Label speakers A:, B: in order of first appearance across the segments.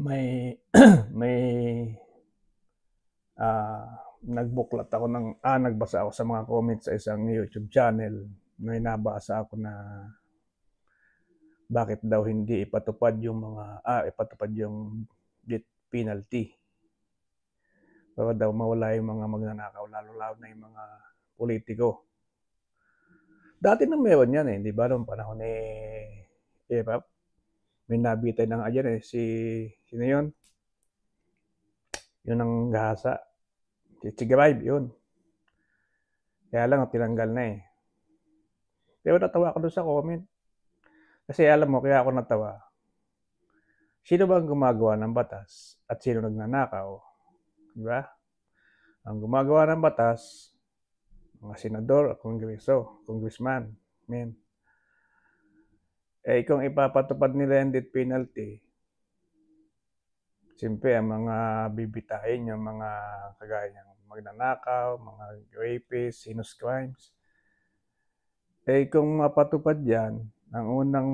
A: May may, nagbuklat ako nagbasa ako sa mga comments sa isang YouTube channel. May nabasa ako na bakit daw hindi ipatupad yung death penalty para daw mawala yung mga magnanakaw, lalo-lalo na yung mga politiko. Dati na meron yan, 'di ba, nung panahon ni Erap, may nabitay na nga diyan, sino yun? Yun ang gahasa, si Tigray, yun. Kaya lang tinanggal na, eh. Pero natawa ako dun sa comment. Kasi alam mo, kaya ako natawa. Sino ba ang gumagawa ng batas at sino nagnanakaw? Di ba? Ang gumagawa ng batas, mga senador, congressman, men. Kung ipapatupad nila yung death penalty, siyempre, ang mga bibitahin, yung mga kagaya ng magnanakaw, mga rapists, heinous crimes. Kung mapatupad yan, ang unang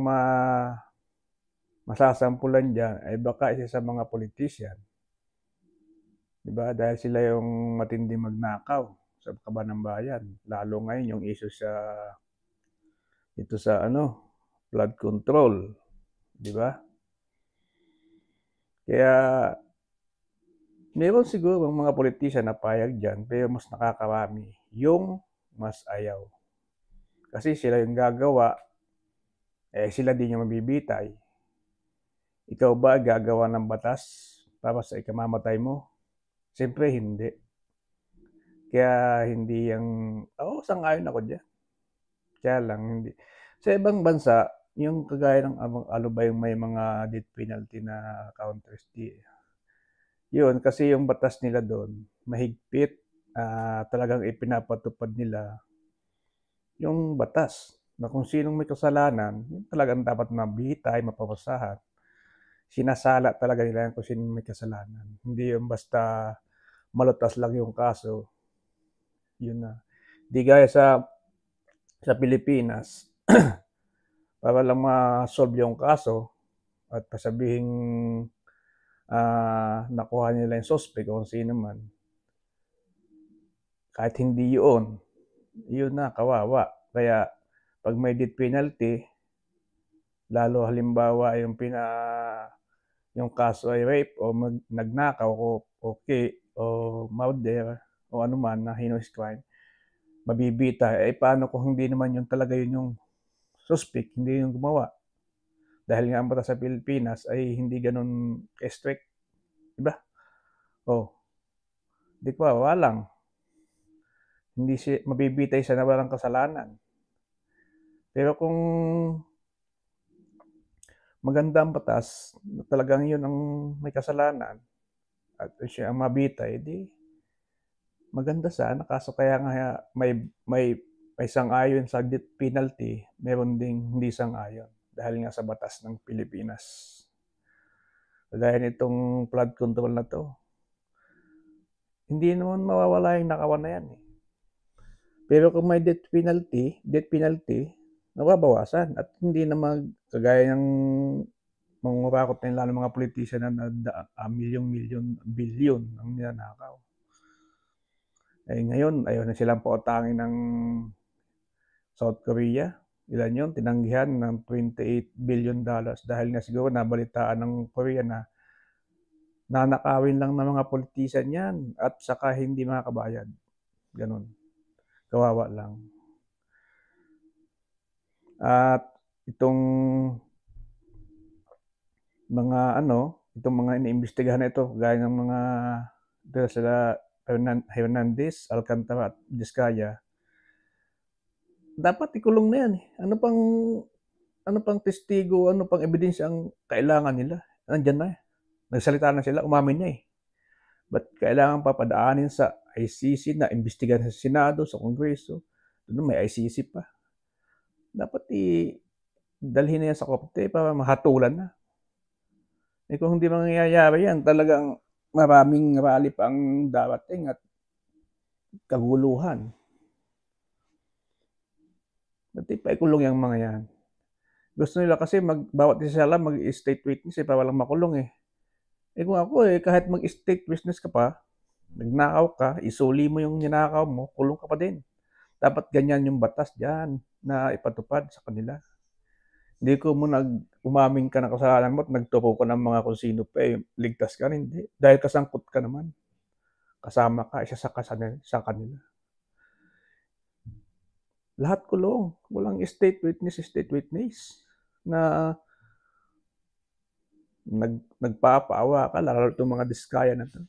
A: masasampulan dyan ay baka isa sa mga politician. Diba? Dahil sila yung matinding magnakaw sa kaban ng bayan. Lalo ngayon yung issue ito sa flood control. Diba? Kaya meron siguro mga politician na payag dyan, pero mas nakakarami yung mas ayaw. Kasi sila yung gagawa, sila din yung mabibitay. Ikaw ba gagawa ng batas para sa ikamamatay mo? Siyempre hindi. Kaya hindi sang-ayon ako diyan. Kaya lang hindi. Sa ibang bansa, yung kagaya ng alubay may mga death penalty na countries yun, kasi yung batas nila doon, mahigpit, talagang ipinapatupad nila yung batas na kung sinong may kasalanan, yun talagang dapat mabitay, mapapasahan. Sinasala talaga nila kung sino may kasalanan. Hindi yung basta malutas lang yung kaso, yun na. Di gaya sa Pilipinas, para lang ma-solve yung kaso at pasabihing nakuha nila yung suspect o sino man. Kahit hindi yun na, kawawa. Kaya pag may death penalty, lalo halimbawa yung kaso ay rape o nagnakaw o murder o anuman na heinous crime, mabibita. Paano kung hindi naman yun talaga yun yung suspect, hindi yung gumawa? Dahil nga ang batas sa Pilipinas ay hindi ganun ka-strict, di ba? Oh, di ba, walang. Hindi mabibitay siya na walang kasalanan. Pero kung maganda ang batas, talagang yun ang may kasalanan at siya ang mabitay, di maganda sana. Kaso kaya nga may sang-ayon sa death penalty, meron ding hindi sang-ayon dahil nga sa batas ng Pilipinas. Kagaya nitong flood control na to, hindi naman mawawala yung nakawan na yan, eh. Pero kung may death penalty, nababawasan at hindi na kagaya ng mangurakot na lalo mga politician na milyon, bilyon ang ninanakaw. Ngayon, ayaw na silang pautangin ng South Korea. Ilan yun? Tinanggihan ng $28 billion dahil nga siguro nabalitaan ng Korea na nanakawin lang ng mga politician yan at saka hindi makakabayad. Ganun. Kawawa lang. At itong itong mga iniimbestigahan na ito, gaya ng mga sila Hernandez, Alcantara at Vizcaya, dapat ikulong na yan, eh. Ano pang testigo, ano pang ebidensya ang kailangan nila? Nandiyan na, eh. Nagsalita na sila, umamin na, eh. Ba't kailangan papadaanin sa ICC na imbestigahan sa Senado, sa Kongreso? Doon may ICC pa. Dapat dalhin na yan sa Korte para mahatulan na. Kung hindi mangyayari yan, talagang maraming rally pa ang darating at kaguluhan. Ba't ipaikulong yung mga yan? Gusto nila kasi bawat isa lang mag-state witness para walang makulong, eh. Eh kung ako kahit mag-state business ka pa, nagnakaw ka, isuli mo yung ninakaw mo, kulong ka pa din. Dapat ganyan yung batas diyan na ipatupad sa kanila. Hindi ko mo umamin ka ng kasalanan mo at nagtuko ka ng mga kung sino pa ligtas ka, hindi. Dahil kasangkot ka naman. Kasama ka, isa sa kanila. Lahat kulong. Walang state witness na nagpapaawa ka, lalo itong mga diskaya na to.